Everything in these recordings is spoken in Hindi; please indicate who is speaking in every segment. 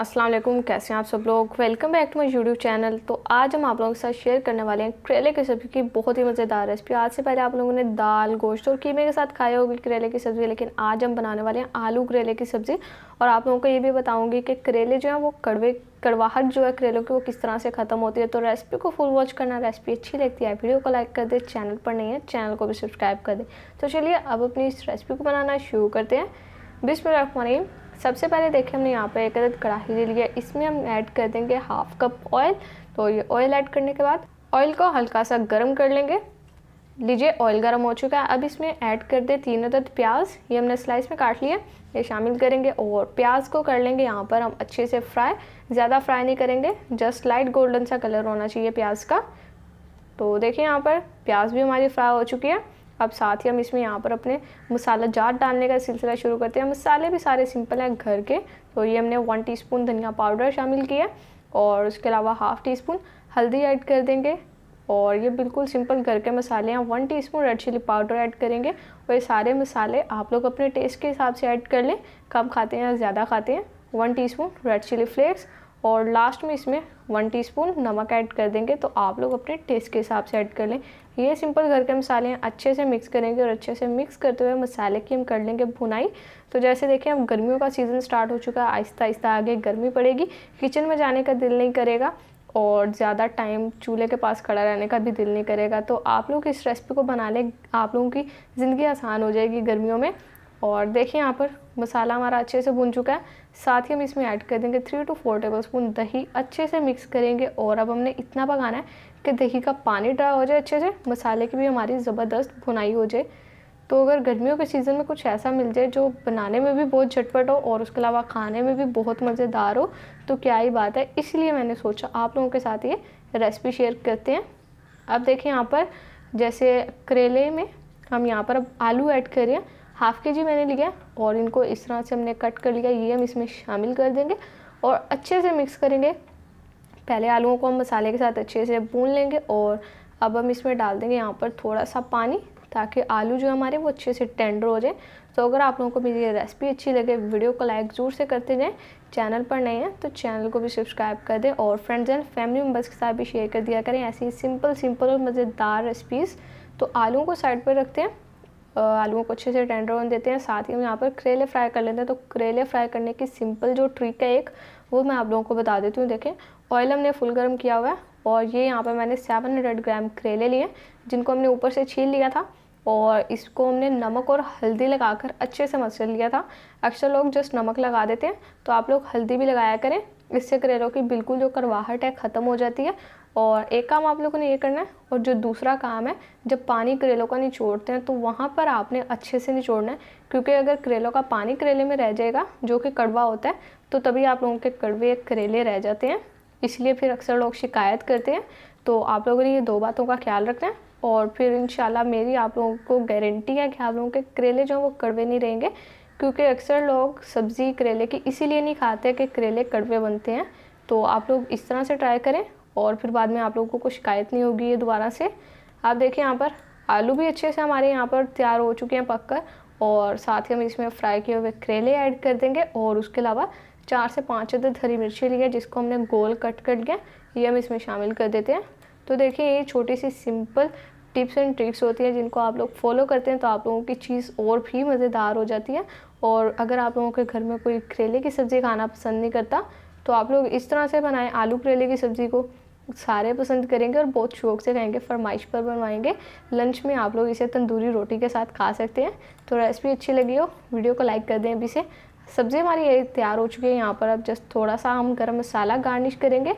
Speaker 1: अस्सलाम वालेकुम, कैसे हैं आप सब लोग। Welcome back to my YouTube channel. तो आज हम आप लोगों के साथ शेयर करने वाले हैं करेले की सब्ज़ी की बहुत ही मज़ेदार रेसिपी। आज से पहले आप लोगों ने दाल, गोश्त और कीमे के साथ खाई होगी करेले की सब्ज़ी, लेकिन आज हम बनाने वाले हैं आलू करेले की सब्ज़ी। और आप लोगों को ये भी बताऊँगी कि करेले जो है वो कड़वाहट जो है करेलों की वो किस तरह से ख़त्म होती है। तो रेसिपी को फुल वॉच करना। रेसिपी अच्छी लगती है वीडियो को लाइक कर दे, चैनल पर नहीं है चैनल को भी सब्सक्राइब कर दे। तो चलिए अब अपनी इस रेसिपी को बनाना शुरू करते हैं। बिस्मिल्लाहिर्रहमानिर्रहीम। सबसे पहले देखिए हमने यहाँ पर एक अदद कढ़ाई ले लिया। इसमें हम ऐड कर देंगे हाफ कप ऑयल। तो ये ऑयल ऐड करने के बाद ऑयल को हल्का सा गर्म कर लेंगे। लीजिए ऑयल गर्म हो चुका है। अब इसमें ऐड कर दे 3 अदद प्याज, ये हमने स्लाइस में काट लिया, ये शामिल करेंगे। और प्याज को कर लेंगे यहाँ पर हम अच्छे से फ्राई। ज़्यादा फ्राई नहीं करेंगे, जस्ट लाइट गोल्डन सा कलर होना चाहिए प्याज का। तो देखिए यहाँ पर प्याज भी हमारी फ्राई हो चुकी है। अब साथ ही हम इसमें यहाँ पर अपने मसाला जार डालने का सिलसिला शुरू करते हैं। मसाले भी सारे सिंपल हैं घर के। तो ये हमने 1 टीस्पून धनिया पाउडर शामिल किया और उसके अलावा हाफ़ टी स्पून हल्दी ऐड कर देंगे। और ये बिल्कुल सिंपल घर के मसाले हैं। 1 teaspoon red chilli powder add करेंगे। और ये सारे मसाले आप लोग अपने टेस्ट के हिसाब से ऐड कर लें, कम खाते हैं या ज़्यादा खाते हैं। 1 टीस्पून रेड चिली फ्लेक्स और लास्ट में इसमें 1 टीस्पून नमक ऐड कर देंगे। तो आप लोग अपने टेस्ट के हिसाब से ऐड कर लें। ये सिंपल घर के मसाले हैं। अच्छे से मिक्स करेंगे और अच्छे से मिक्स करते हुए मसाले की हम कर लेंगे भुनाई। तो जैसे देखिए अब गर्मियों का सीज़न स्टार्ट हो चुका है, आहिस्ता आहिस्ता आगे गर्मी पड़ेगी, किचन में जाने का दिल नहीं करेगा और ज़्यादा टाइम चूल्हे के पास खड़ा रहने का भी दिल नहीं करेगा। तो आप लोग इस रेसिपी को बना लें, आप लोगों की ज़िंदगी आसान हो जाएगी गर्मियों में। और देखिए यहाँ पर मसाला हमारा अच्छे से भुन चुका है। साथ ही हम इसमें ऐड कर देंगे 3 to 4 टेबलस्पून दही। अच्छे से मिक्स करेंगे और अब हमने इतना पकाना है कि दही का पानी ड्राई हो जाए अच्छे से, मसाले की भी हमारी ज़बरदस्त भुनाई हो जाए। तो अगर गर्मियों के सीज़न में कुछ ऐसा मिल जाए जो बनाने में भी बहुत झटपट हो और उसके अलावा खाने में भी बहुत मज़ेदार हो तो क्या ही बात है। इसलिए मैंने सोचा आप लोगों के साथ ये रेसिपी शेयर करते हैं। अब देखिए यहाँ पर जैसे करेले में हम यहाँ पर अब आलू ऐड करें, हाफ़ के जी मैंने लिया और इनको इस तरह से हमने कट कर लिया। ये हम इसमें शामिल कर देंगे और अच्छे से मिक्स करेंगे। पहले आलूओं को हम मसाले के साथ अच्छे से भून लेंगे और अब हम इसमें डाल देंगे यहाँ पर थोड़ा सा पानी, ताकि आलू जो हमारे वो अच्छे से टेंडर हो जाए। तो अगर आप लोगों को मेरी ये रेसिपी अच्छी लगे वीडियो को लाइक ज़रूर से करते जाएँ। चैनल पर नए हैं तो चैनल को भी सब्सक्राइब कर दें और फ्रेंड्स एंड फैमिली मेम्बर्स के साथ भी शेयर कर दिया करें ऐसी सिंपल और मज़ेदार रेसिपीज़। तो आलूओं को साइड पर रखते हैं, आलूओं को अच्छे से टेंडर होने देते हैं। साथ ही हम यहाँ पर करेले फ्राई कर लेते हैं। तो करेले फ्राई करने की सिंपल जो ट्रिक है एक, वो मैं आप लोगों को बता देती हूँ। देखें ऑयल हमने फुल गर्म किया हुआ है और ये यहाँ पर मैंने 700 ग्राम करेले लिए जिनको हमने ऊपर से छील लिया था और इसको हमने नमक और हल्दी लगाकर अच्छे से मसल लिया था। अक्सर लोग जस्ट नमक लगा देते हैं, तो आप लोग हल्दी भी लगाया करें, इससे करेलों की बिल्कुल जो कड़वाहट है ख़त्म हो जाती है। और एक काम आप लोगों ने ये करना है और जो दूसरा काम है, जब पानी करेलों का निचोड़ते हैं तो वहाँ पर आपने अच्छे से निचोड़ना है, क्योंकि अगर करेलों का पानी करेले में रह जाएगा जो कि कड़वा होता है तो तभी आप लोगों के कड़वे करेले रह जाते हैं। इसलिए फिर अक्सर लोग शिकायत करते हैं। तो आप लोगों ने ये 2 बातों का ख्याल रखना है और फिर इंशाल्लाह मेरी आप लोगों को गारंटी है कि आप लोगों के करेले जो हैं वो कड़वे नहीं रहेंगे। क्योंकि अक्सर लोग सब्ज़ी करेले की इसीलिए नहीं खाते कि करेले कड़वे बनते हैं। तो आप लोग इस तरह से ट्राई करें और फिर बाद में आप लोगों को कोई शिकायत नहीं होगी ये दोबारा से। आप देखिए यहाँ पर आलू भी अच्छे से हमारे यहाँ पर तैयार हो चुके हैं पककर। और साथ ही हम इसमें फ्राई किए हुए करेले ऐड कर देंगे और उसके अलावा 4 से 5 अदद हरी मिर्ची ली है जिसको हमने गोल कट कर लिया, ये हम इसमें शामिल कर देते हैं। तो देखिए ये छोटी सी सिंपल टिप्स एंड ट्रिक्स होती हैं जिनको आप लोग फॉलो करते हैं तो आप लोगों की चीज़ और भी मज़ेदार हो जाती है। और अगर आप लोगों के घर में कोई करेले की सब्ज़ी खाना पसंद नहीं करता तो आप लोग इस तरह से बनाएं आलू करेले की सब्ज़ी को, सारे पसंद करेंगे और बहुत शौक़ से खाएंगे, फरमाइश पर बनवाएंगे। लंच में आप लोग इसे तंदूरी रोटी के साथ खा सकते हैं। तो रेसिपी अच्छी लगी हो वीडियो को लाइक कर दें अभी से। सब्ज़ी हमारी ये तैयार हो चुकी है। यहाँ पर अब जस्ट थोड़ा सा हम गरम मसाला गार्निश करेंगे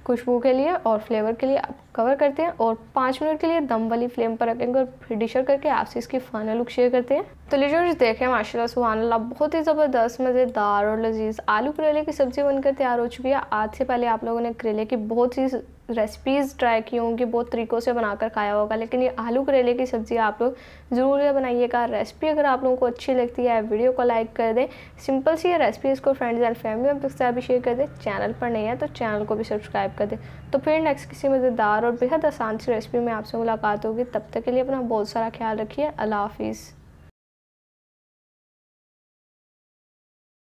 Speaker 1: खुशबू के लिए और फ्लेवर के लिए। कवर करते हैं और 5 मिनट के लिए दम वाली फ्लेम पर रखेंगे और फिर डिशर करके आपसे इसकी फाइनल लुक शेयर करते हैं। तो लीजिए देखें माशाल्लाह सुभान अल्लाह, बहुत ही ज़बरदस्त मज़ेदार और लजीज आलू करेले की सब्ज़ी बनकर तैयार हो चुकी है। आज से पहले आप लोगों ने करेले की बहुत सी रेसिपीज़ ट्राई की होंगी, बहुत तरीक़ों से बनाकर खाया होगा, लेकिन ये आलू करेले की सब्ज़ी आप लोग ज़रूर से बनाइएगा। रेसिपी अगर आप लोगों को अच्छी लगती है वीडियो को लाइक कर दें। सिंपल सी है रेसिपी, इसको फ्रेंड्स एंड फैमिली मेम्बर्स के साथ भी शेयर कर दें। चैनल पर नहीं है तो चैनल को भी सब्सक्राइब कर दें। तो फिर नेक्स्ट किसी मज़ेदार और बेहद आसान सी रेसिपी में आपसे मुलाकात होगी। तब तक के लिए अपना बहुत सारा ख्याल रखिए। अल्लाह हाफिज़।